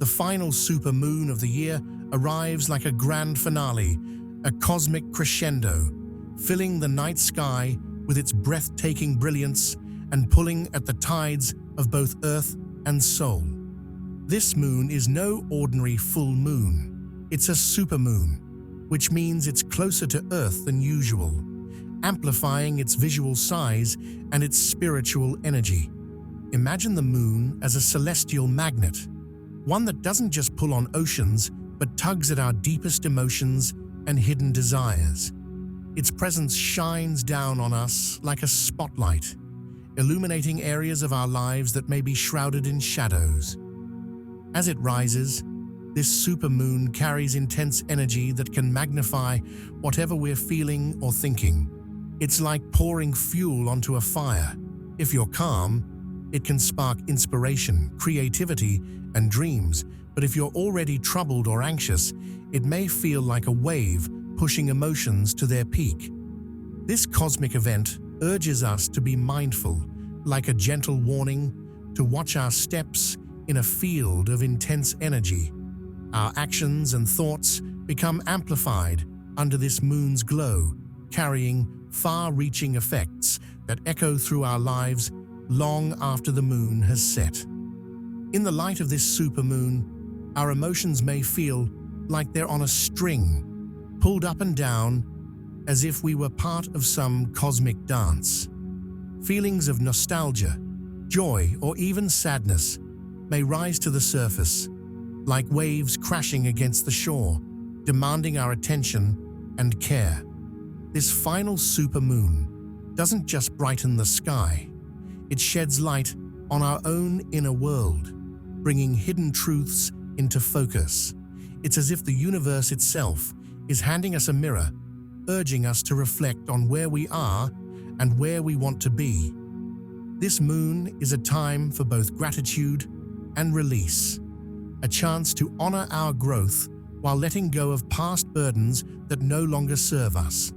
final supermoon of the year arrives like a grand finale, a cosmic crescendo, filling the night sky with its breathtaking brilliance and pulling at the tides of both earth and soul. This moon is no ordinary full moon. It's a supermoon, which means it's closer to Earth than usual, amplifying its visual size and its spiritual energy. Imagine the moon as a celestial magnet, one that doesn't just pull on oceans, but tugs at our deepest emotions and hidden desires. Its presence shines down on us like a spotlight, illuminating areas of our lives that may be shrouded in shadows. As it rises, this supermoon carries intense energy that can magnify whatever we're feeling or thinking. It's like pouring fuel onto a fire. If you're calm, it can spark inspiration, creativity, and dreams. But if you're already troubled or anxious, it may feel like a wave pushing emotions to their peak. This cosmic event urges us to be mindful, like a gentle warning, to watch our steps in a field of intense energy. Our actions and thoughts become amplified under this moon's glow, carrying far-reaching effects that echo through our lives long after the moon has set. In the light of this supermoon, our emotions may feel like they're on a string, pulled up and down as if we were part of some cosmic dance. Feelings of nostalgia, joy, or even sadness may rise to the surface, like waves crashing against the shore, demanding our attention and care. This final supermoon doesn't just brighten the sky, it sheds light on our own inner world, bringing hidden truths into focus. It's as if the universe itself is handing us a mirror, urging us to reflect on where we are and where we want to be. This moon is a time for both gratitude and release, a chance to honor our growth while letting go of past burdens that no longer serve us.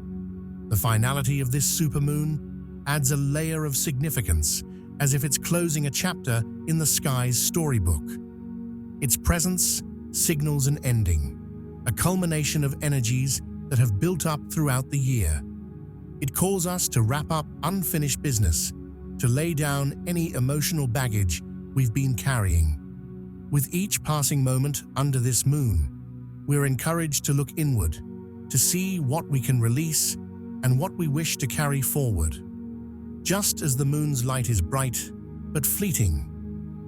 The finality of this supermoon adds a layer of significance, as if it's closing a chapter in the sky's storybook. Its presence signals an ending, a culmination of energies that have built up throughout the year. It calls us to wrap up unfinished business, to lay down any emotional baggage we've been carrying. With each passing moment under this moon, we're encouraged to look inward, to see what we can release and what we wish to carry forward. Just as the moon's light is bright but fleeting,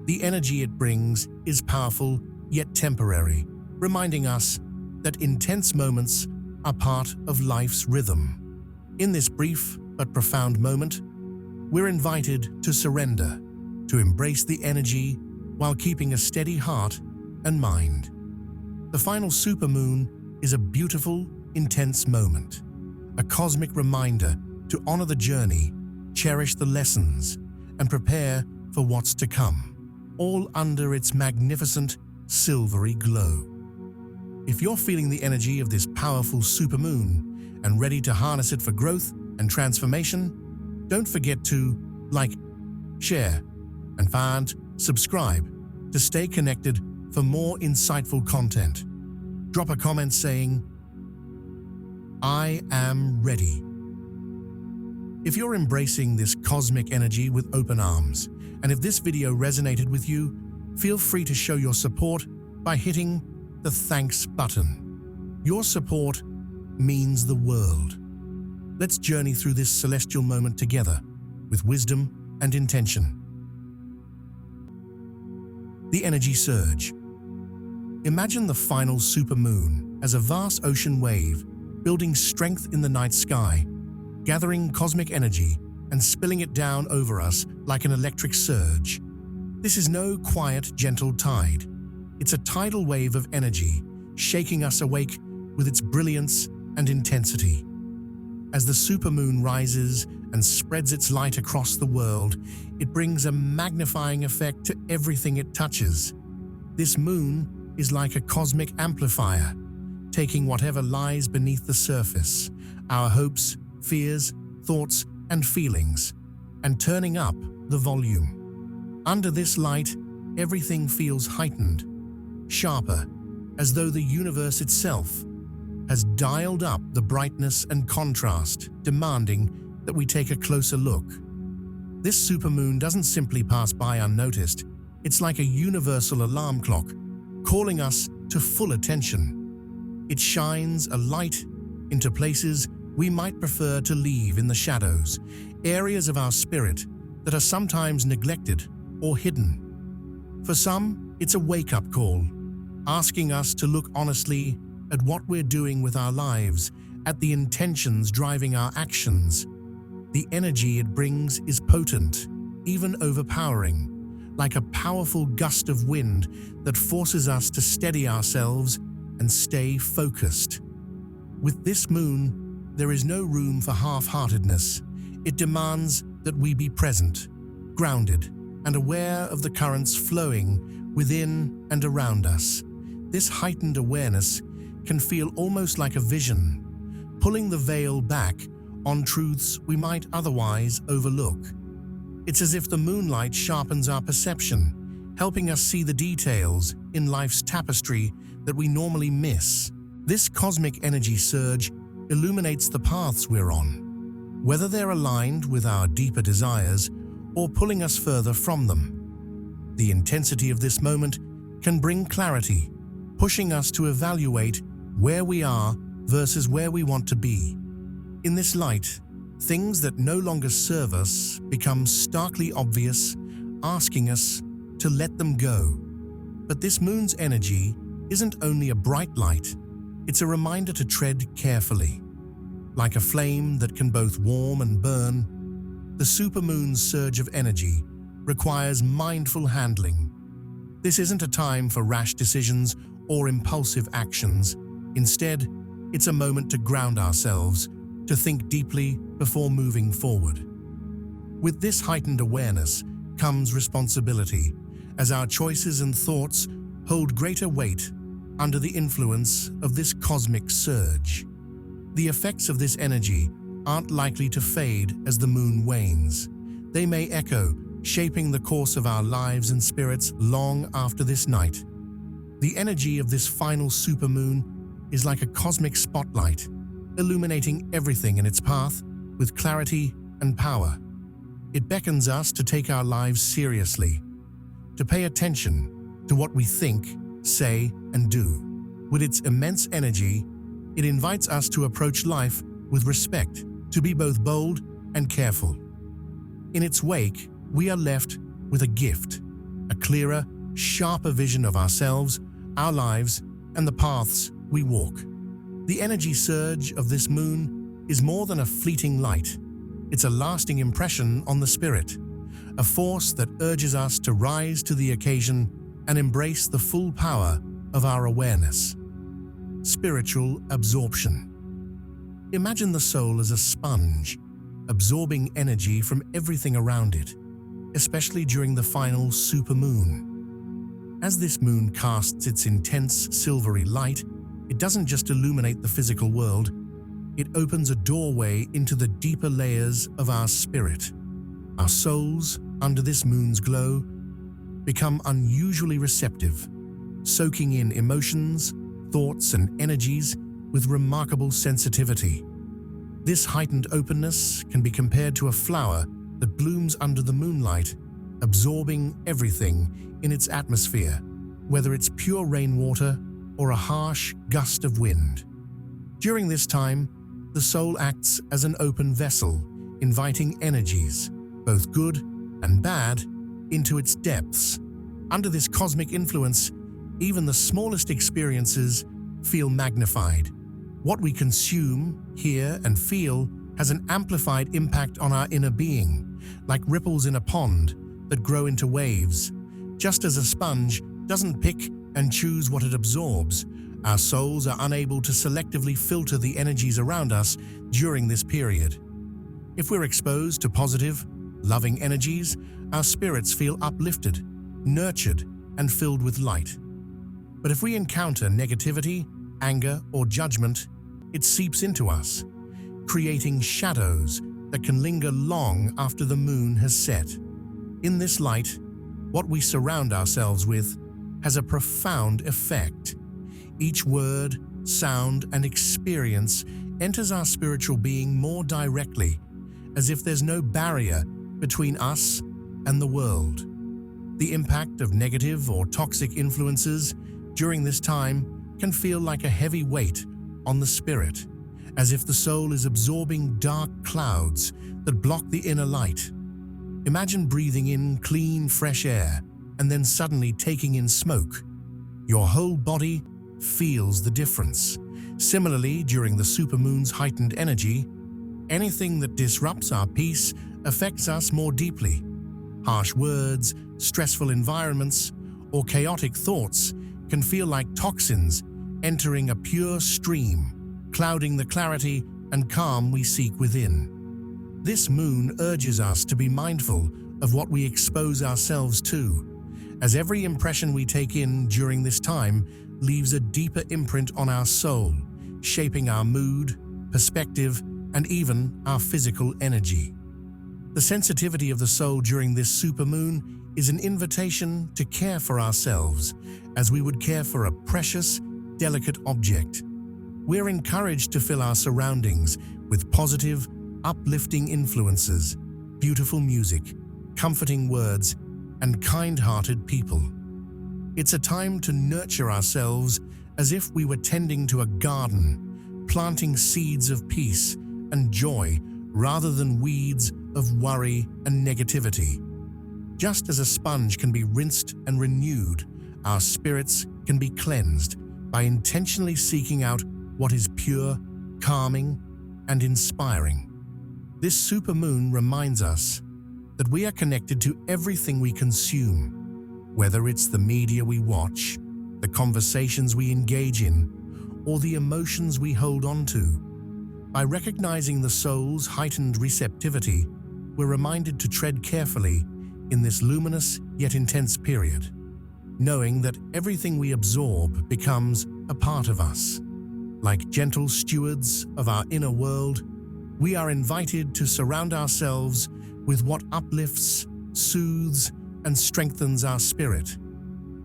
the energy it brings is powerful yet temporary, reminding us that intense moments are part of life's rhythm. In this brief but profound moment, we're invited to surrender, to embrace the energy while keeping a steady heart and mind. The final supermoon is a beautiful, intense moment, a cosmic reminder to honor the journey, cherish the lessons, and prepare for what's to come, all under its magnificent, silvery glow. If you're feeling the energy of this powerful supermoon and ready to harness it for growth and transformation, don't forget to like, share, and subscribe to stay connected for more insightful content. Drop a comment saying, "I am ready." If you're embracing this cosmic energy with open arms, and if this video resonated with you, feel free to show your support by hitting the thanks button. Your support means the world. Let's journey through this celestial moment together with wisdom and intention. The energy surge. Imagine the final supermoon as a vast ocean wave, building strength in the night sky, gathering cosmic energy and spilling it down over us like an electric surge. This is no quiet, gentle tide. It's a tidal wave of energy, shaking us awake with its brilliance and intensity. As the supermoon rises and spreads its light across the world, it brings a magnifying effect to everything it touches. This moon is like a cosmic amplifier, taking whatever lies beneath the surface, our hopes, fears, thoughts, and feelings, and turning up the volume. Under this light, everything feels heightened, sharper, as though the universe itself has dialed up the brightness and contrast, demanding that we take a closer look. This supermoon doesn't simply pass by unnoticed. It's like a universal alarm clock, calling us to full attention. It shines a light into places we might prefer to leave in the shadows, areas of our spirit that are sometimes neglected or hidden. For some, it's a wake-up call, asking us to look honestly at what we're doing with our lives, at the intentions driving our actions. The energy it brings is potent, even overpowering, like a powerful gust of wind that forces us to steady ourselves and stay focused. With this moon, there is no room for half-heartedness. It demands that we be present, grounded, and aware of the currents flowing within and around us. This heightened awareness can feel almost like a vision, pulling the veil back on truths we might otherwise overlook. It's as if the moonlight sharpens our perception, helping us see the details in life's tapestry that we normally miss. This cosmic energy surge illuminates the paths we're on, whether they're aligned with our deeper desires or pulling us further from them. The intensity of this moment can bring clarity, pushing us to evaluate where we are versus where we want to be. In this light, things that no longer serve us become starkly obvious, asking us to let them go. But this moon's energy isn't only a bright light, it's a reminder to tread carefully. Like a flame that can both warm and burn, the supermoon's surge of energy requires mindful handling. This isn't a time for rash decisions or impulsive actions. Instead, it's a moment to ground ourselves, to think deeply before moving forward. With this heightened awareness comes responsibility, as our choices and thoughts hold greater weight under the influence of this cosmic surge. The effects of this energy aren't likely to fade as the moon wanes. They may echo, shaping the course of our lives and spirits long after this night. The energy of this final supermoon is like a cosmic spotlight, illuminating everything in its path with clarity and power. It beckons us to take our lives seriously, to pay attention to what we think, say, and do. With its immense energy, it invites us to approach life with respect, to be both bold and careful. In its wake, we are left with a gift, a clearer, sharper vision of ourselves, our lives, and the paths we walk. The energy surge of this moon is more than a fleeting light. It's a lasting impression on the spirit, a force that urges us to rise to the occasion and embrace the full power of our awareness. Spiritual absorption. Imagine the soul as a sponge, absorbing energy from everything around it, especially during the final supermoon. As this moon casts its intense silvery light, it doesn't just illuminate the physical world, it opens a doorway into the deeper layers of our spirit. Our souls, under this moon's glow, become unusually receptive, soaking in emotions, thoughts, and energies with remarkable sensitivity. This heightened openness can be compared to a flower that blooms under the moonlight, absorbing everything in its atmosphere, whether it's pure rainwater or a harsh gust of wind. During this time, the soul acts as an open vessel, inviting energies, both good and bad, into its depths. Under this cosmic influence, even the smallest experiences feel magnified. What we consume, hear, and feel has an amplified impact on our inner being, like ripples in a pond that grow into waves. Just as a sponge doesn't pick and choose what it absorbs, our souls are unable to selectively filter the energies around us during this period. If we're exposed to positive, loving energies, our spirits feel uplifted, nurtured, and filled with light. But if we encounter negativity, anger, or judgment, it seeps into us, creating shadows that can linger long after the moon has set. In this light, what we surround ourselves with has a profound effect. Each word, sound, and experience enters our spiritual being more directly, as if there's no barrier between us and the world. The impact of negative or toxic influences during this time can feel like a heavy weight on the spirit, as if the soul is absorbing dark clouds that block the inner light. Imagine breathing in clean, fresh air and then suddenly taking in smoke. Your whole body feels the difference. Similarly, during the supermoon's heightened energy, anything that disrupts our peace affects us more deeply. Harsh words, stressful environments, or chaotic thoughts can feel like toxins entering a pure stream, clouding the clarity and calm we seek within. This moon urges us to be mindful of what we expose ourselves to, as every impression we take in during this time leaves a deeper imprint on our soul, shaping our mood, perspective, and even our physical energy. The sensitivity of the soul during this supermoon is an invitation to care for ourselves as we would care for a precious, delicate object. We're encouraged to fill our surroundings with positive, uplifting influences, beautiful music, comforting words, and kind-hearted people. It's a time to nurture ourselves as if we were tending to a garden, planting seeds of peace and joy rather than weeds of worry and negativity. Just as a sponge can be rinsed and renewed, our spirits can be cleansed by intentionally seeking out what is pure, calming, and inspiring. This supermoon reminds us that we are connected to everything we consume, whether it's the media we watch, the conversations we engage in, or the emotions we hold on to. By recognizing the soul's heightened receptivity, we're reminded to tread carefully in this luminous yet intense period, knowing that everything we absorb becomes a part of us. Like gentle stewards of our inner world, we are invited to surround ourselves with what uplifts, soothes, and strengthens our spirit,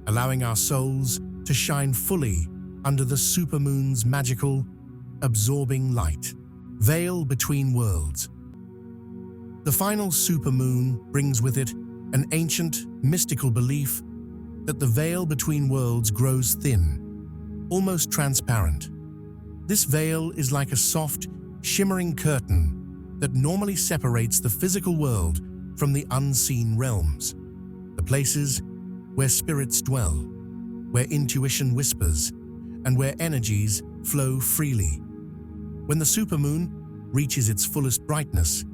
allowing our souls to shine fully under the supermoon's magical, absorbing light. Veil between worlds. The final supermoon brings with it an ancient, mystical belief that the veil between worlds grows thin, almost transparent. This veil is like a soft, shimmering curtain that normally separates the physical world from the unseen realms, the places where spirits dwell, where intuition whispers, and where energies flow freely. When the supermoon reaches its fullest brightness,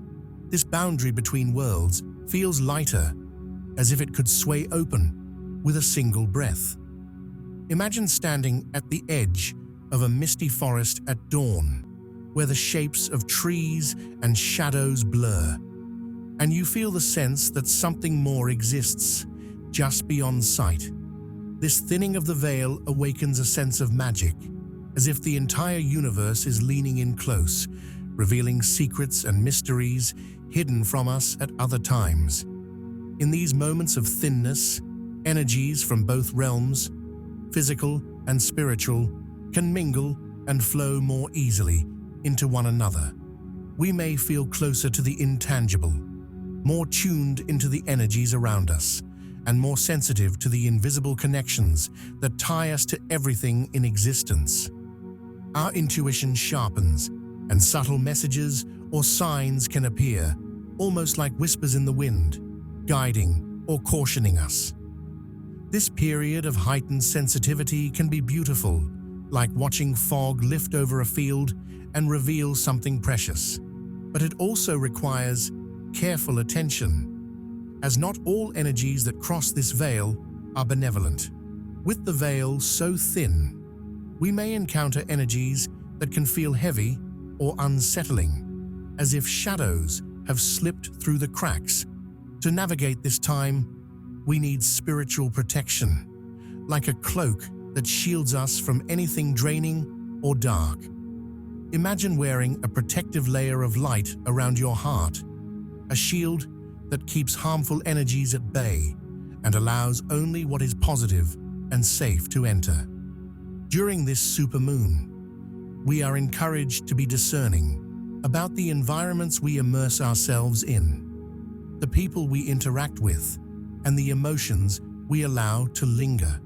this boundary between worlds feels lighter, as if it could sway open with a single breath. Imagine standing at the edge of a misty forest at dawn, where the shapes of trees and shadows blur, and you feel the sense that something more exists just beyond sight. This thinning of the veil awakens a sense of magic, as if the entire universe is leaning in close, revealing secrets and mysteries hidden from us at other times. In these moments of thinness, energies from both realms, physical and spiritual, can mingle and flow more easily into one another. We may feel closer to the intangible, more tuned into the energies around us, and more sensitive to the invisible connections that tie us to everything in existence. Our intuition sharpens, and subtle messages or signs can appear, almost like whispers in the wind, guiding or cautioning us. This period of heightened sensitivity can be beautiful, like watching fog lift over a field and reveal something precious. But it also requires careful attention, as not all energies that cross this veil are benevolent. With the veil so thin, we may encounter energies that can feel heavy or unsettling, as if shadows have slipped through the cracks. To navigate this time, we need spiritual protection, like a cloak that shields us from anything draining or dark. Imagine wearing a protective layer of light around your heart, a shield that keeps harmful energies at bay and allows only what is positive and safe to enter. During this supermoon, we are encouraged to be discerning about the environments we immerse ourselves in, the people we interact with, and the emotions we allow to linger.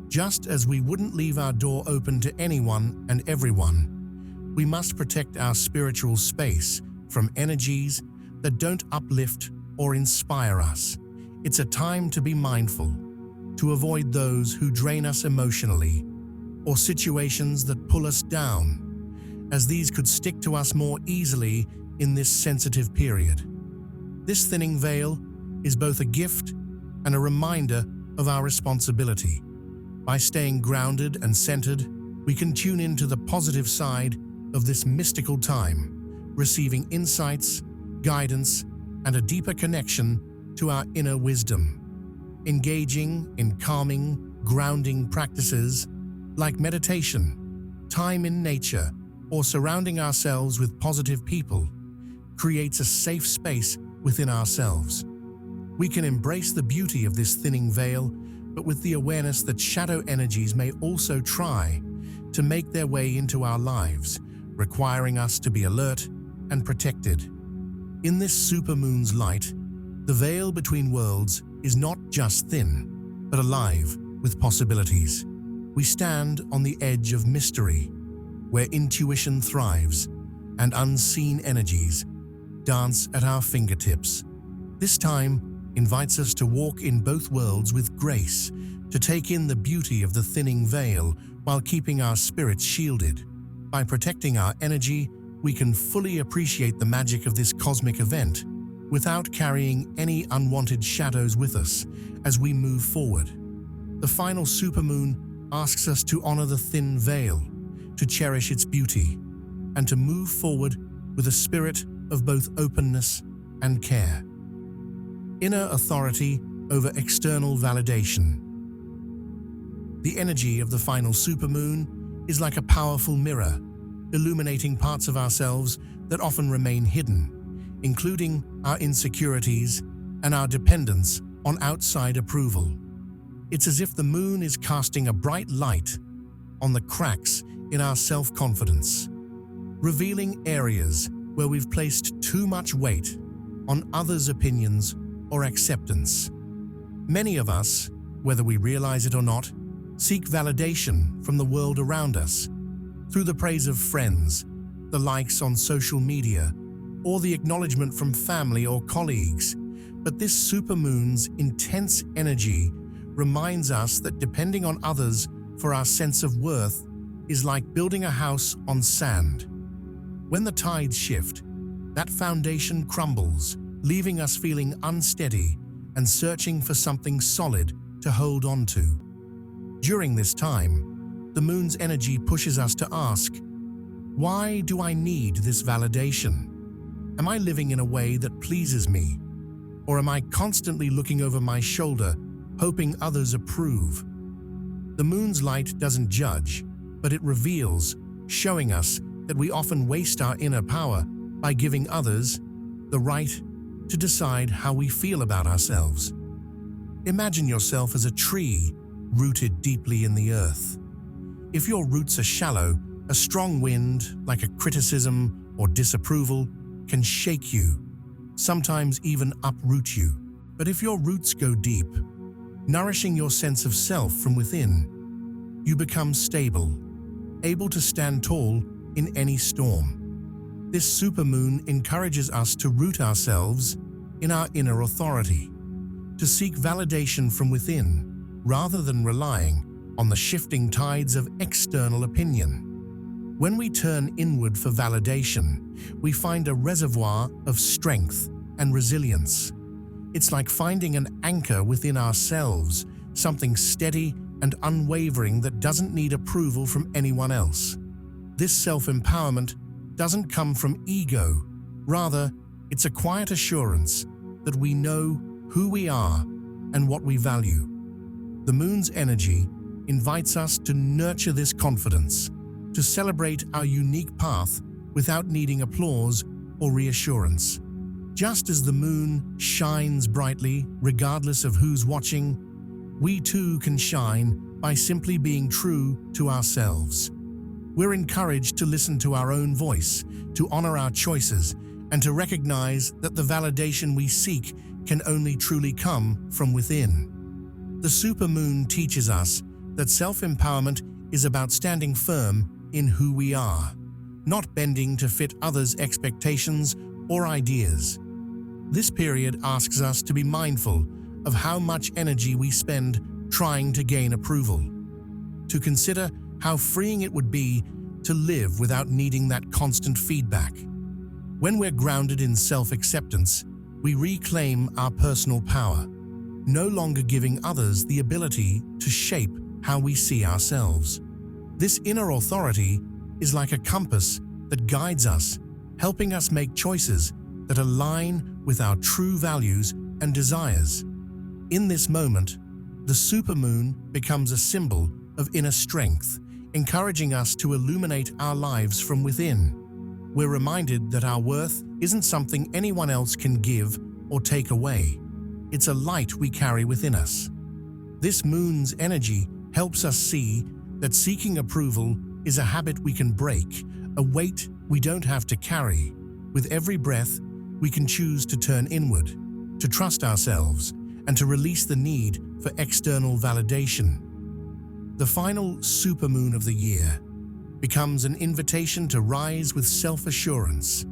Just as we wouldn't leave our door open to anyone and everyone, we must protect our spiritual space from energies that don't uplift or inspire us. It's a time to be mindful, to avoid those who drain us emotionally or situations that pull us down, as these could stick to us more easily in this sensitive period. This thinning veil is both a gift and a reminder of our responsibility. By staying grounded and centered, we can tune into the positive side of this mystical time, receiving insights, guidance, and a deeper connection to our inner wisdom. Engaging in calming, grounding practices like meditation, time in nature, or surrounding ourselves with positive people creates a safe space within ourselves. We can embrace the beauty of this thinning veil, but with the awareness that shadow energies may also try to make their way into our lives, requiring us to be alert and protected. In this supermoon's light, the veil between worlds is not just thin, but alive with possibilities. We stand on the edge of mystery, where intuition thrives and unseen energies dance at our fingertips. This time invites us to walk in both worlds with grace, to take in the beauty of the thinning veil while keeping our spirits shielded. By protecting our energy, we can fully appreciate the magic of this cosmic event without carrying any unwanted shadows with us as we move forward. The final supermoon asks us to honor the thin veil, to cherish its beauty, and to move forward with a spirit of both openness and care. Inner authority over external validation. The energy of the final supermoon is like a powerful mirror, illuminating parts of ourselves that often remain hidden, including our insecurities and our dependence on outside approval. It's as if the moon is casting a bright light on the cracks in our self-confidence, revealing areas where we've placed too much weight on others' opinions or acceptance. Many of us, whether we realize it or not, seek validation from the world around us through the praise of friends, the likes on social media, or the acknowledgement from family or colleagues. But this supermoon's intense energy reminds us that depending on others for our sense of worth is like building a house on sand. When the tides shift, that foundation crumbles, leaving us feeling unsteady and searching for something solid to hold on to. During this time, the moon's energy pushes us to ask, why do I need this validation? Am I living in a way that pleases me? Or am I constantly looking over my shoulder, hoping others approve? The moon's light doesn't judge, but it reveals, showing us that we often waste our inner power by giving others the right to decide how we feel about ourselves. Imagine yourself as a tree rooted deeply in the earth. If your roots are shallow, a strong wind, like a criticism or disapproval, can shake you, sometimes even uproot you. But if your roots go deep, nourishing your sense of self from within, you become stable, able to stand tall in any storm. This supermoon encourages us to root ourselves in our inner authority, to seek validation from within, rather than relying on the shifting tides of external opinion. When we turn inward for validation, we find a reservoir of strength and resilience. It's like finding an anchor within ourselves, something steady and unwavering that doesn't need approval from anyone else. This self-empowerment doesn't come from ego. Rather, it's a quiet assurance that we know who we are and what we value. The moon's energy invites us to nurture this confidence, to celebrate our unique path without needing applause or reassurance. Just as the moon shines brightly regardless of who's watching, we too can shine by simply being true to ourselves. We're encouraged to listen to our own voice, to honor our choices, and to recognize that the validation we seek can only truly come from within. The supermoon teaches us that self-empowerment is about standing firm in who we are, not bending to fit others' expectations or ideas. This period asks us to be mindful of how much energy we spend trying to gain approval, to consider how freeing it would be to live without needing that constant feedback. When we're grounded in self-acceptance, we reclaim our personal power, no longer giving others the ability to shape how we see ourselves. This inner authority is like a compass that guides us, helping us make choices that align with our true values and desires. In this moment, the supermoon becomes a symbol of inner strength, encouraging us to illuminate our lives from within. We're reminded that our worth isn't something anyone else can give or take away. It's a light we carry within us. This moon's energy helps us see that seeking approval is a habit we can break, a weight we don't have to carry. With every breath, we can choose to turn inward, to trust ourselves, and to release the need for external validation. The final supermoon of the year becomes an invitation to rise with self-assurance,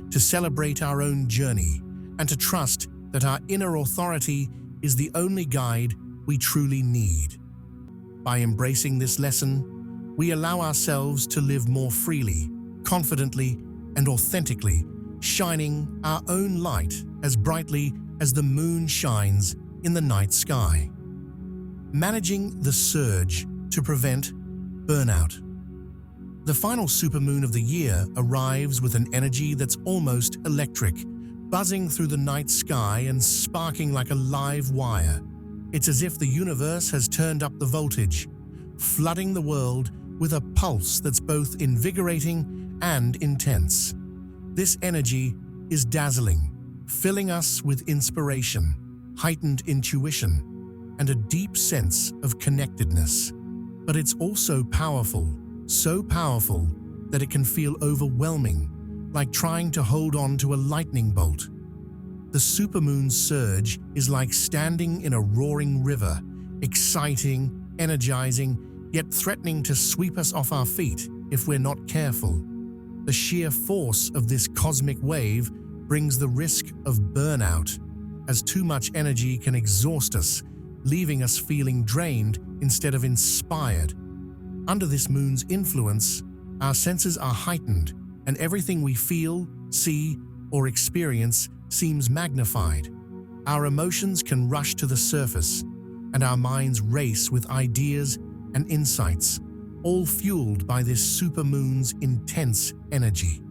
to celebrate our own journey, and to trust that our inner authority is the only guide we truly need. By embracing this lesson, we allow ourselves to live more freely, confidently, and authentically, shining our own light as brightly as the moon shines in the night sky. Managing the surge to prevent burnout. The final supermoon of the year arrives with an energy that's almost electric, buzzing through the night sky and sparking like a live wire. It's as if the universe has turned up the voltage, flooding the world with a pulse that's both invigorating and intense. This energy is dazzling, filling us with inspiration, heightened intuition, and a deep sense of connectedness. But it's also powerful, so powerful that it can feel overwhelming, like trying to hold on to a lightning bolt. The supermoon's surge is like standing in a roaring river, exciting, energizing, yet threatening to sweep us off our feet if we're not careful. The sheer force of this cosmic wave brings the risk of burnout, as too much energy can exhaust us, leaving us feeling drained instead of inspired. Under this moon's influence, our senses are heightened, and everything we feel, see, or experience seems magnified. Our emotions can rush to the surface, and our minds race with ideas and insights, all fueled by this supermoon's intense energy.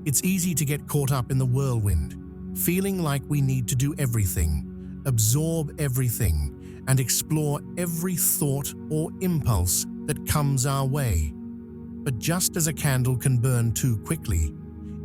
It's easy to get caught up in the whirlwind, feeling like we need to do everything, absorb everything, and explore every thought or impulse that comes our way. But just as a candle can burn too quickly,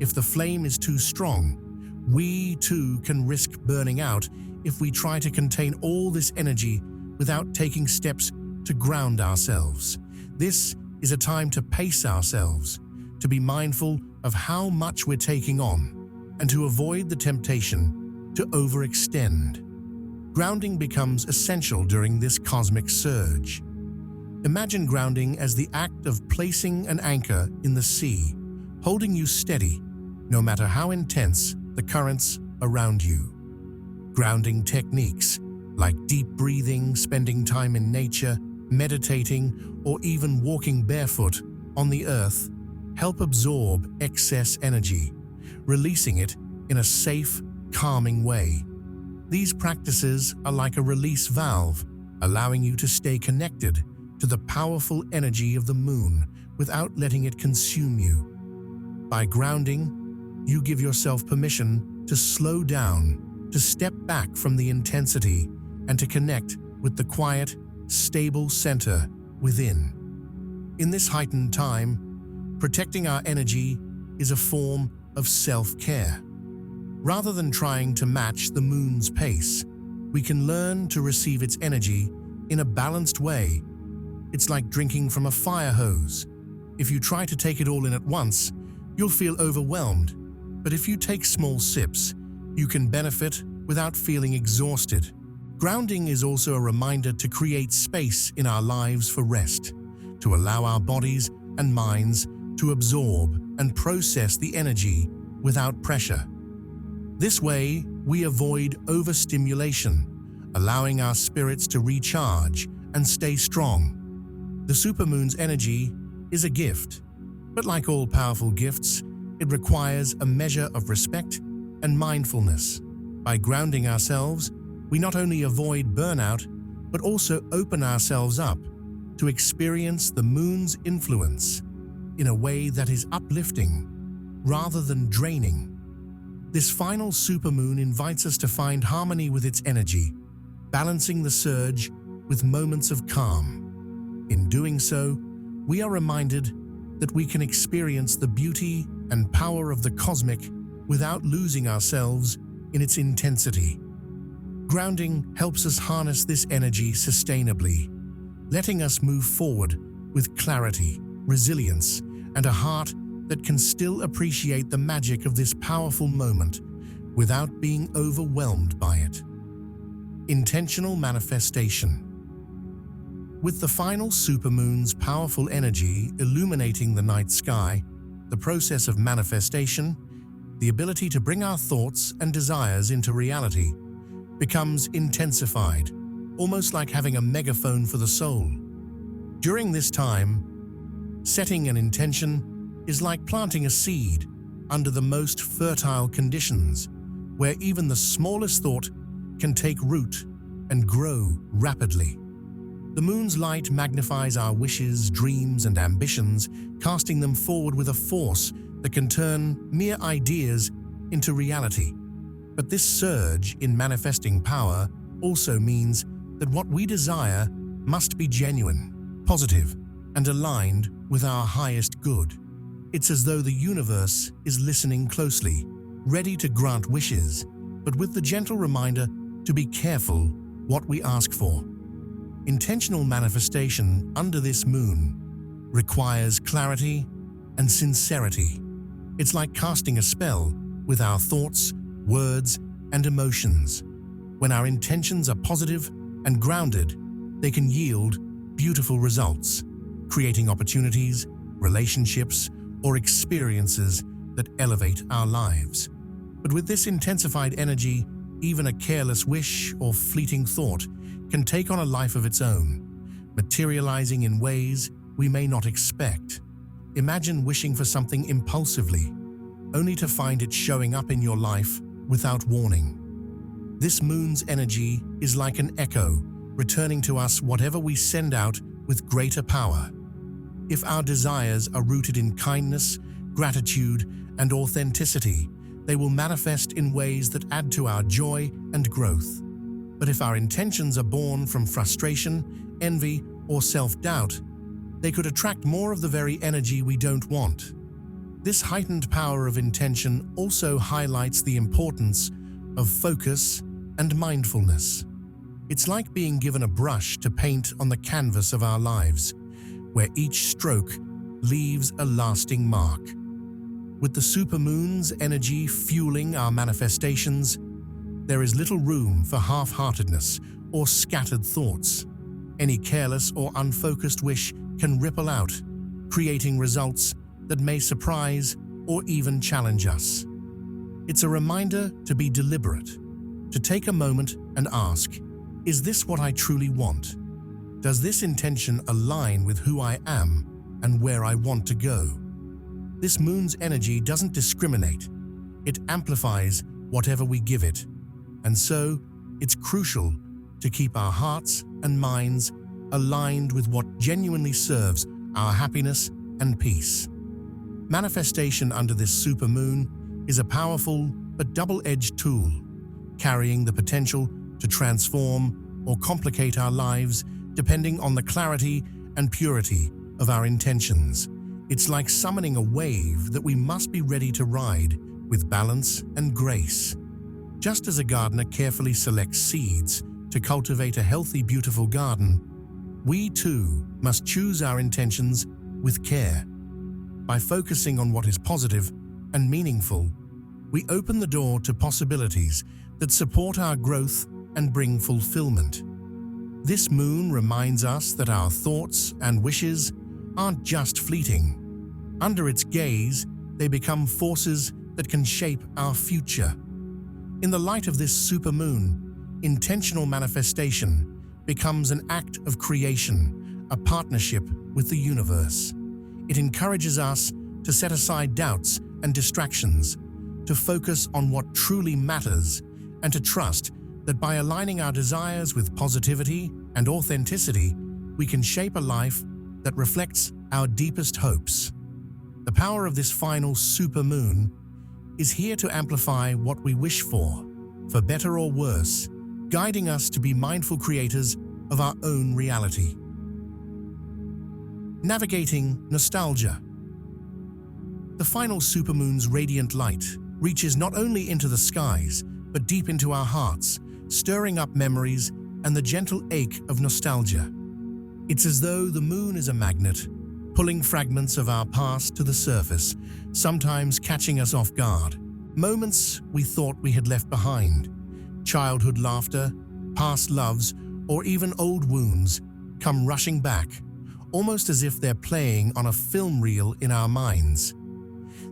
if the flame is too strong, we too can risk burning out if we try to contain all this energy without taking steps to ground ourselves. This is a time to pace ourselves, to be mindful of how much we're taking on, and to avoid the temptation to overextend. Grounding becomes essential during this cosmic surge. Imagine grounding as the act of placing an anchor in the sea, holding you steady, no matter how intense the currents around you. Grounding techniques like deep breathing, spending time in nature, meditating, or even walking barefoot on the earth help absorb excess energy, releasing it in a safe, calming way. These practices are like a release valve, allowing you to stay connected to the powerful energy of the moon without letting it consume you. By grounding, you give yourself permission to slow down, to step back from the intensity, and to connect with the quiet, stable center within. In this heightened time, protecting our energy is a form of self-care. Rather than trying to match the moon's pace, we can learn to receive its energy in a balanced way, It's like drinking from a fire hose. If you try to take it all in at once, you'll feel overwhelmed. But if you take small sips, you can benefit without feeling exhausted. Grounding is also a reminder to create space in our lives for rest, to allow our bodies and minds to absorb and process the energy without pressure. This way, we avoid overstimulation, allowing our spirits to recharge and stay strong. The Supermoon's energy is a gift, but like all powerful gifts, it requires a measure of respect and mindfulness. By grounding ourselves, we not only avoid burnout, but also open ourselves up to experience the moon's influence in a way that is uplifting rather than draining. This final supermoon invites us to find harmony with its energy, balancing the surge with moments of calm. In doing so, we are reminded that we can experience the beauty and power of the cosmic without losing ourselves in its intensity. Grounding helps us harness this energy sustainably, letting us move forward with clarity, resilience, and a heart that can still appreciate the magic of this powerful moment without being overwhelmed by it. Intentional manifestation. With the final supermoon's powerful energy illuminating the night sky, the process of manifestation, the ability to bring our thoughts and desires into reality, becomes intensified, almost like having a megaphone for the soul. During this time, setting an intention is like planting a seed under the most fertile conditions, where even the smallest thought can take root and grow rapidly. The moon's light magnifies our wishes, dreams, and ambitions, casting them forward with a force that can turn mere ideas into reality. But this surge in manifesting power also means that what we desire must be genuine, positive, and aligned with our highest good. It's as though the universe is listening closely, ready to grant wishes, but with the gentle reminder to be careful what we ask for. Intentional manifestation under this moon requires clarity and sincerity. It's like casting a spell with our thoughts, words, and emotions. When our intentions are positive and grounded, they can yield beautiful results, creating opportunities, relationships, or experiences that elevate our lives. But with this intensified energy, even a careless wish or fleeting thought can take on a life of its own, materializing in ways we may not expect. Imagine wishing for something impulsively, only to find it showing up in your life without warning. This moon's energy is like an echo, returning to us whatever we send out with greater power. If our desires are rooted in kindness, gratitude, and authenticity, they will manifest in ways that add to our joy and growth. But if our intentions are born from frustration, envy, or self-doubt, they could attract more of the very energy we don't want. This heightened power of intention also highlights the importance of focus and mindfulness. It's like being given a brush to paint on the canvas of our lives, where each stroke leaves a lasting mark. With the supermoon's energy fueling our manifestations, there is little room for half-heartedness or scattered thoughts. Any careless or unfocused wish can ripple out, creating results that may surprise or even challenge us. It's a reminder to be deliberate, to take a moment and ask, is this what I truly want? Does this intention align with who I am and where I want to go? This moon's energy doesn't discriminate. It amplifies whatever we give it. And so, it's crucial to keep our hearts and minds aligned with what genuinely serves our happiness and peace. Manifestation under this supermoon is a powerful but double-edged tool, carrying the potential to transform or complicate our lives depending on the clarity and purity of our intentions. It's like summoning a wave that we must be ready to ride with balance and grace. Just as a gardener carefully selects seeds to cultivate a healthy, beautiful garden, We too must choose our intentions with care. By focusing on what is positive and meaningful, we open the door to possibilities that support our growth and bring fulfillment. This moon reminds us that our thoughts and wishes aren't just fleeting. Under its gaze, they become forces that can shape our future. In the light of this supermoon, intentional manifestation becomes an act of creation, a partnership with the universe. It encourages us to set aside doubts and distractions, to focus on what truly matters, and to trust that by aligning our desires with positivity and authenticity, we can shape a life that reflects our deepest hopes. The power of this final supermoon is here to amplify what we wish for better or worse, guiding us to be mindful creators of our own reality. Navigating nostalgia. The final supermoon's radiant light reaches not only into the skies, but deep into our hearts, stirring up memories and the gentle ache of nostalgia. It's as though the moon is a magnet, pulling fragments of our past to the surface, sometimes catching us off guard. Moments we thought we had left behind, childhood laughter, past loves, or even old wounds come rushing back, almost as if they're playing on a film reel in our minds.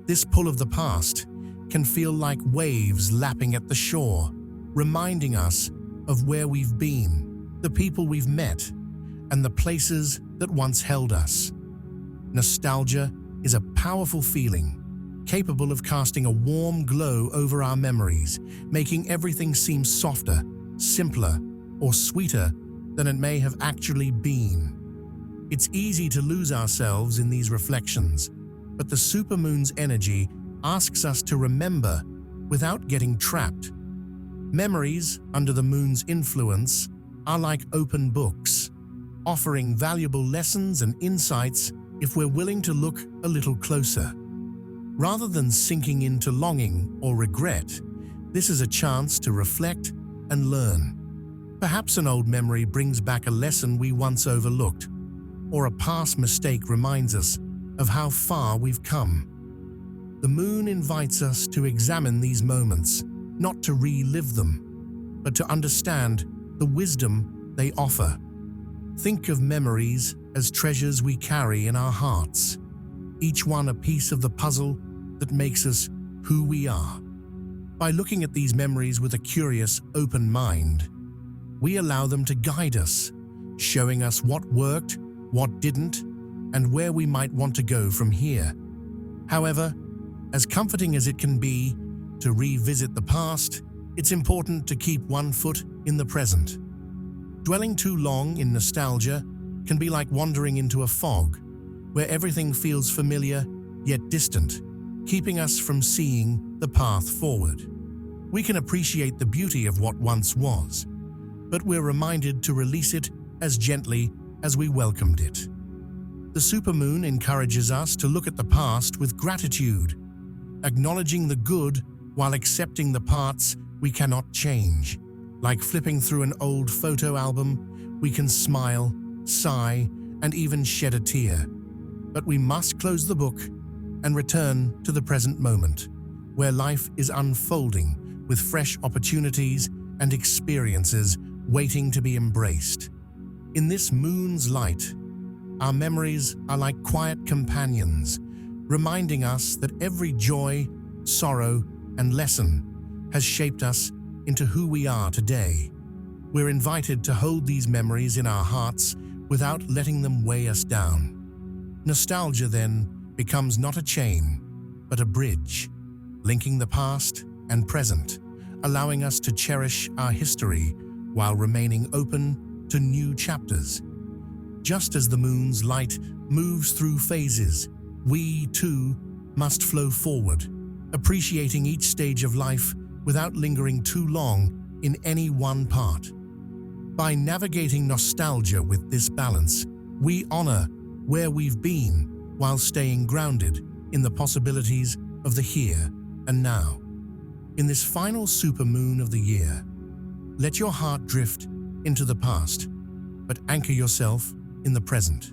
This pull of the past can feel like waves lapping at the shore, reminding us of where we've been, the people we've met, and the places that once held us. Nostalgia is a powerful feeling, capable of casting a warm glow over our memories, making everything seem softer, simpler, or sweeter than it may have actually been. It's easy to lose ourselves in these reflections, but the supermoon's energy asks us to remember without getting trapped. Memories under the moon's influence are like open books, offering valuable lessons and insights if we're willing to look a little closer. Rather than sinking into longing or regret, this is a chance to reflect and learn. Perhaps an old memory brings back a lesson we once overlooked, or a past mistake reminds us of how far we've come. The moon invites us to examine these moments, not to relive them, but to understand the wisdom they offer. Think of memories as treasures we carry in our hearts, each one a piece of the puzzle that makes us who we are. By looking at these memories with a curious, open mind, we allow them to guide us, showing us what worked, what didn't, and where we might want to go from here. However, as comforting as it can be to revisit the past, it's important to keep one foot in the present. Dwelling too long in nostalgia can be like wandering into a fog, where everything feels familiar yet distant, keeping us from seeing the path forward. We can appreciate the beauty of what once was, but we're reminded to release it as gently as we welcomed it. The supermoon encourages us to look at the past with gratitude, acknowledging the good while accepting the parts we cannot change. Like flipping through an old photo album, we can smile, sigh, and even shed a tear. But we must close the book and return to the present moment, where life is unfolding with fresh opportunities and experiences waiting to be embraced. In this moon's light, our memories are like quiet companions, reminding us that every joy, sorrow, and lesson has shaped us into who we are today. We're invited to hold these memories in our hearts without letting them weigh us down. Nostalgia, then, becomes not a chain, but a bridge, linking the past and present, allowing us to cherish our history while remaining open to new chapters. Just as the moon's light moves through phases, we, too, must flow forward, appreciating each stage of life without lingering too long in any one part. By navigating nostalgia with this balance, we honor where we've been while staying grounded in the possibilities of the here and now. In this final supermoon of the year, let your heart drift into the past, but anchor yourself in the present.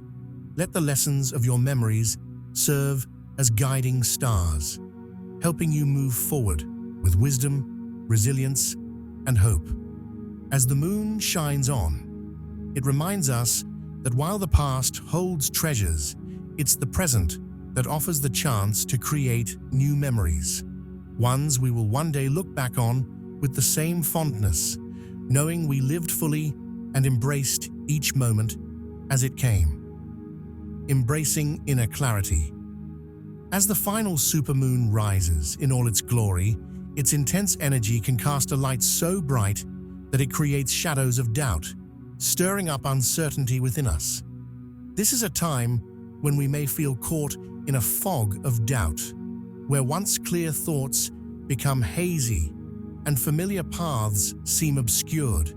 Let the lessons of your memories serve as guiding stars, helping you move forward with wisdom, resilience, and hope. As the moon shines on, it reminds us that while the past holds treasures, it's the present that offers the chance to create new memories, ones we will one day look back on with the same fondness, knowing we lived fully and embraced each moment as it came. Embracing inner clarity. As the final supermoon rises in all its glory, its intense energy can cast a light so bright that it creates shadows of doubt, stirring up uncertainty within us. This is a time when we may feel caught in a fog of doubt, where once clear thoughts become hazy and familiar paths seem obscured,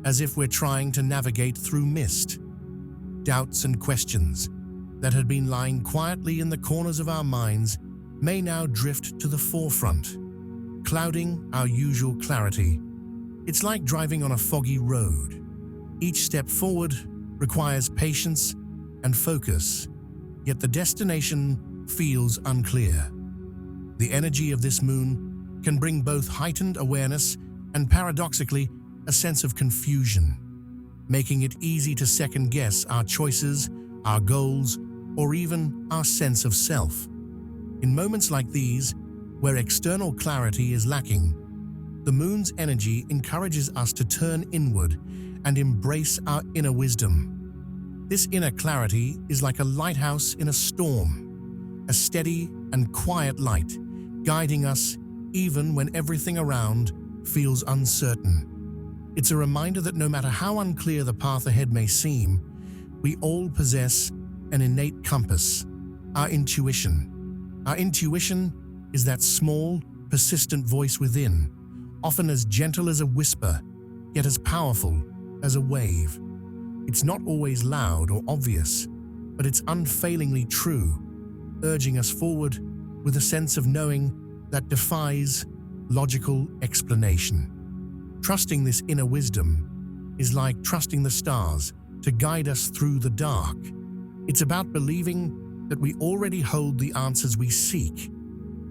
as if we're trying to navigate through mist. Doubts and questions that had been lying quietly in the corners of our minds may now drift to the forefront, clouding our usual clarity. It's like driving on a foggy road. Each step forward requires patience and focus, yet the destination feels unclear. The energy of this moon can bring both heightened awareness and, paradoxically, a sense of confusion, making it easy to second-guess our choices, our goals, or even our sense of self. In moments like these, where external clarity is lacking, the moon's energy encourages us to turn inward and embrace our inner wisdom. This inner clarity is like a lighthouse in a storm, a steady and quiet light, guiding us even when everything around feels uncertain. It's a reminder that no matter how unclear the path ahead may seem, we all possess an innate compass, our intuition. Our intuition is that small, persistent voice within, often as gentle as a whisper, yet as powerful as a wave. It's not always loud or obvious, but it's unfailingly true, urging us forward with a sense of knowing that defies logical explanation. Trusting this inner wisdom is like trusting the stars to guide us through the dark. It's about believing that we already hold the answers we seek,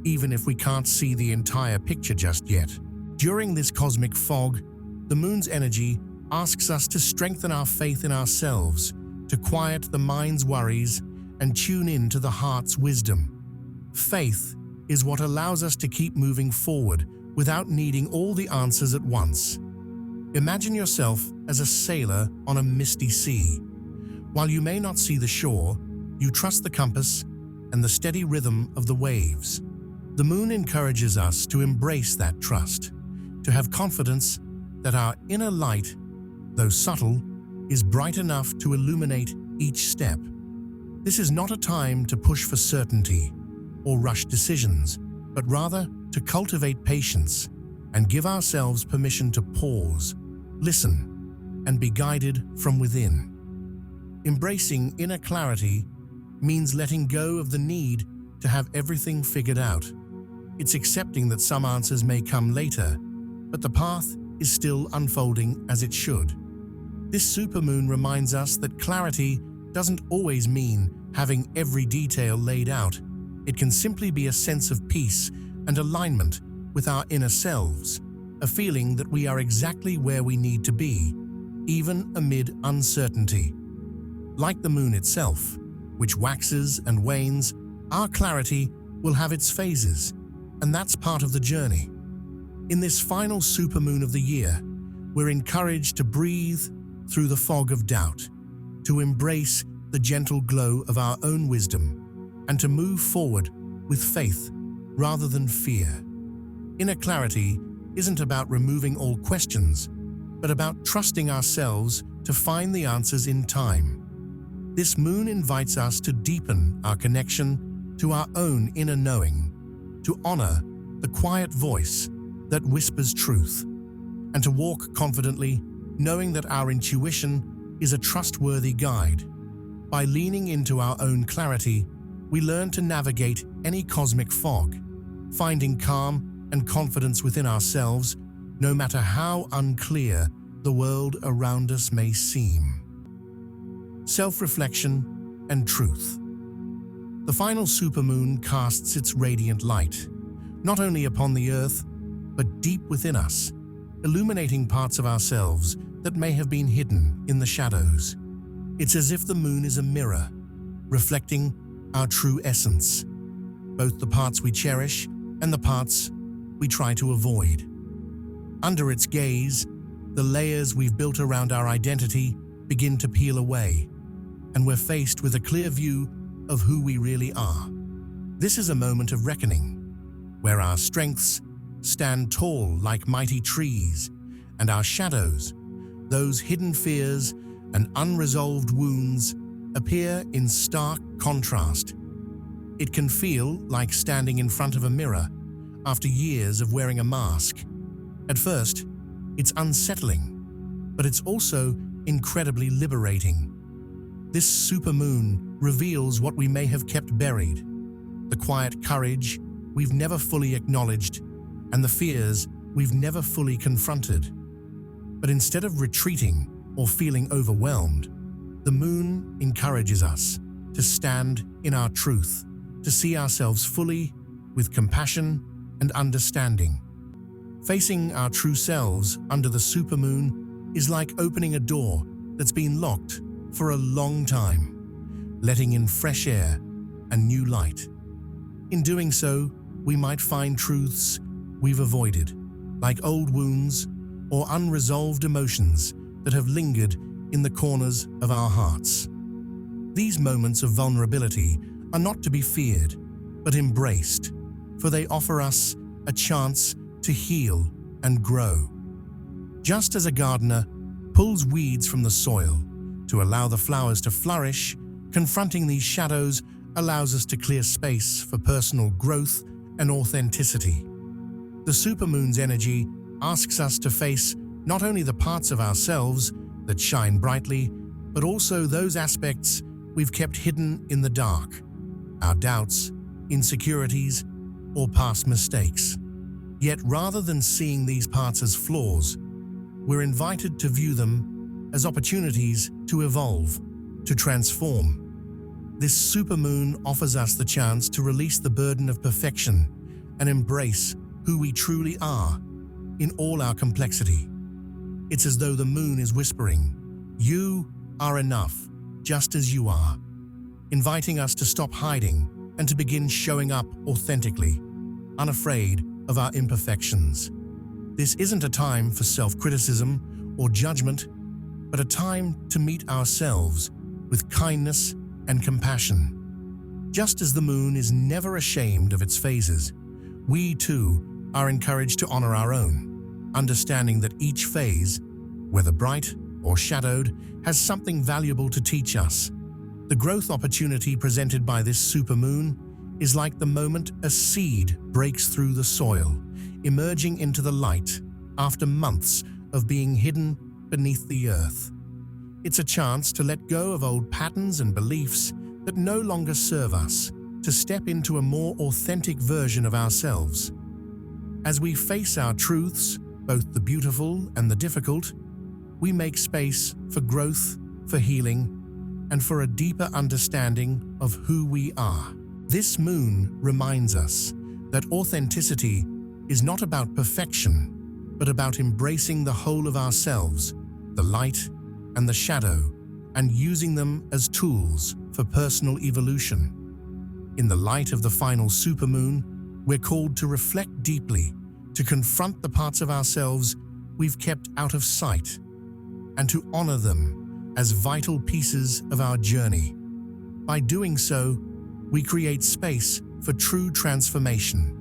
even if we can't see the entire picture just yet. During this cosmic fog, the moon's energy asks us to strengthen our faith in ourselves, to quiet the mind's worries and tune in to the heart's wisdom. Faith is what allows us to keep moving forward without needing all the answers at once. Imagine yourself as a sailor on a misty sea. While you may not see the shore, you trust the compass and the steady rhythm of the waves. The moon encourages us to embrace that trust, to have confidence that our inner light, though subtle, is bright enough to illuminate each step. This is not a time to push for certainty or rush decisions, but rather to cultivate patience and give ourselves permission to pause, listen, and be guided from within. Embracing inner clarity means letting go of the need to have everything figured out. It's accepting that some answers may come later, but the path is still unfolding as it should. This supermoon reminds us that clarity doesn't always mean having every detail laid out. It can simply be a sense of peace and alignment with our inner selves, a feeling that we are exactly where we need to be, even amid uncertainty. Like the moon itself, which waxes and wanes, our clarity will have its phases, and that's part of the journey. In this final supermoon of the year, we're encouraged to breathe through the fog of doubt, to embrace the gentle glow of our own wisdom, and to move forward with faith rather than fear. Inner clarity isn't about removing all questions, but about trusting ourselves to find the answers in time. This moon invites us to deepen our connection to our own inner knowing, to honor the quiet voice that whispers truth, and to walk confidently, knowing that our intuition is a trustworthy guide. By leaning into our own clarity, we learn to navigate any cosmic fog, finding calm and confidence within ourselves, no matter how unclear the world around us may seem. self-reflection, and truth. The final supermoon casts its radiant light, not only upon the earth, but deep within us, illuminating parts of ourselves that may have been hidden in the shadows. It's as if the moon is a mirror, reflecting our true essence, both the parts we cherish and the parts we try to avoid. Under its gaze, the layers we've built around our identity begin to peel away, and we're faced with a clear view of who we really are. This is a moment of reckoning, where our strengths stand tall like mighty trees, and our shadows, those hidden fears and unresolved wounds, appear in stark contrast. It can feel like standing in front of a mirror after years of wearing a mask. At first, it's unsettling, but it's also incredibly liberating. This supermoon reveals what we may have kept buried, the quiet courage we've never fully acknowledged, and the fears we've never fully confronted. But instead of retreating or feeling overwhelmed, the moon encourages us to stand in our truth, to see ourselves fully with compassion and understanding. Facing our true selves under the supermoon is like opening a door that's been locked for a long time, letting in fresh air and new light. In doing so, we might find truths we've avoided, like old wounds or unresolved emotions that have lingered in the corners of our hearts. These moments of vulnerability are not to be feared, but embraced, for they offer us a chance to heal and grow. Just as a gardener pulls weeds from the soil to allow the flowers to flourish, confronting these shadows allows us to clear space for personal growth and authenticity. The supermoon's energy asks us to face not only the parts of ourselves that shine brightly, but also those aspects we've kept hidden in the dark, our doubts, insecurities, or past mistakes. Yet rather than seeing these parts as flaws, we're invited to view them as opportunities to evolve, to transform. This supermoon offers us the chance to release the burden of perfection and embrace who we truly are in all our complexity. It's as though the moon is whispering, "You are enough, just as you are," inviting us to stop hiding and to begin showing up authentically, unafraid of our imperfections. This isn't a time for self-criticism or judgment, but a time to meet ourselves with kindness and compassion. Just as the moon is never ashamed of its phases, we too are encouraged to honor our own, understanding that each phase, whether bright or shadowed, has something valuable to teach us. The growth opportunity presented by this supermoon is like the moment a seed breaks through the soil, emerging into the light after months of being hidden beneath the earth. It's a chance to let go of old patterns and beliefs that no longer serve us, to step into a more authentic version of ourselves. As we face our truths, both the beautiful and the difficult, we make space for growth, for healing, and for a deeper understanding of who we are. This moon reminds us that authenticity is not about perfection, but about embracing the whole of ourselves, the light and the shadow, and using them as tools for personal evolution. In the light of the final supermoon, we're called to reflect deeply, to confront the parts of ourselves we've kept out of sight, and to honor them as vital pieces of our journey. By doing so, we create space for true transformation,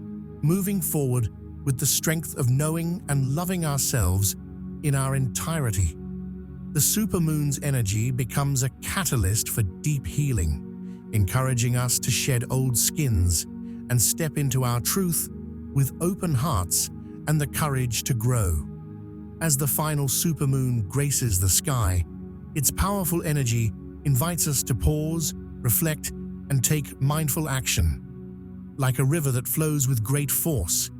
moving forward with the strength of knowing and loving ourselves in our entirety. The supermoon's energy becomes a catalyst for deep healing, encouraging us to shed old skins and step into our truth with open hearts and the courage to grow. As the final supermoon graces the sky, its powerful energy invites us to pause, reflect, and take mindful action. Like a river that flows with great force,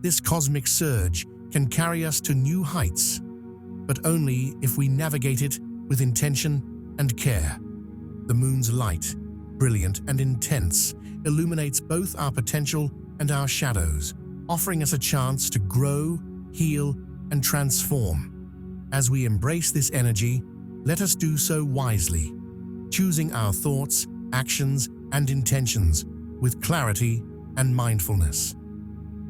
this cosmic surge can carry us to new heights, but only if we navigate it with intention and care. The moon's light, brilliant and intense, illuminates both our potential and our shadows, offering us a chance to grow, heal, and transform. As we embrace this energy, let us do so wisely, choosing our thoughts, actions, and intentions with clarity and mindfulness.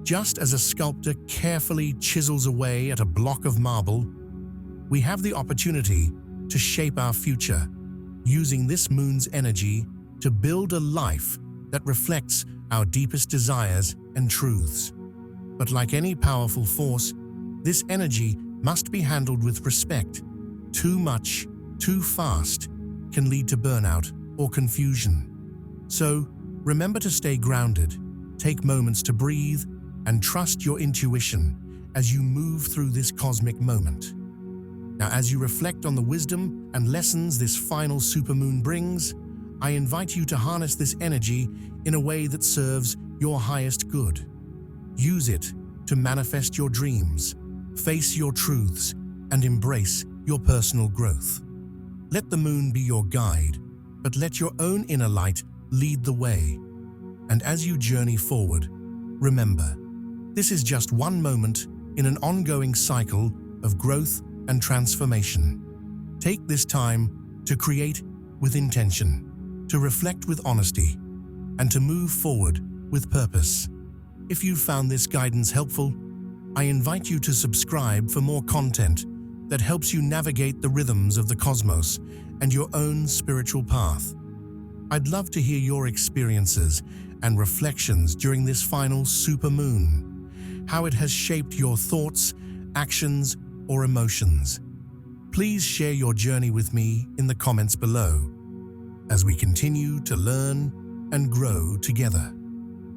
Just as a sculptor carefully chisels away at a block of marble, we have the opportunity to shape our future, using this moon's energy to build a life that reflects our deepest desires and truths. But like any powerful force, this energy must be handled with respect. Too much, too fast, can lead to burnout or confusion. So, remember to stay grounded, take moments to breathe, and trust your intuition as you move through this cosmic moment. Now, as you reflect on the wisdom and lessons this final supermoon brings, I invite you to harness this energy in a way that serves your highest good. Use it to manifest your dreams, face your truths, and embrace your personal growth. Let the moon be your guide, but let your own inner light lead the way. And as you journey forward, remember, this is just one moment in an ongoing cycle of growth and transformation. Take this time to create with intention, to reflect with honesty, and to move forward with purpose. If you found this guidance helpful, I invite you to subscribe for more content that helps you navigate the rhythms of the cosmos and your own spiritual path. I'd love to hear your experiences and reflections during this final supermoon, how it has shaped your thoughts, actions, or emotions. Please share your journey with me in the comments below as we continue to learn and grow together.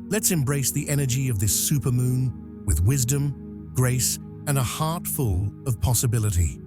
Let's embrace the energy of this supermoon with wisdom, grace, and a heart full of possibility.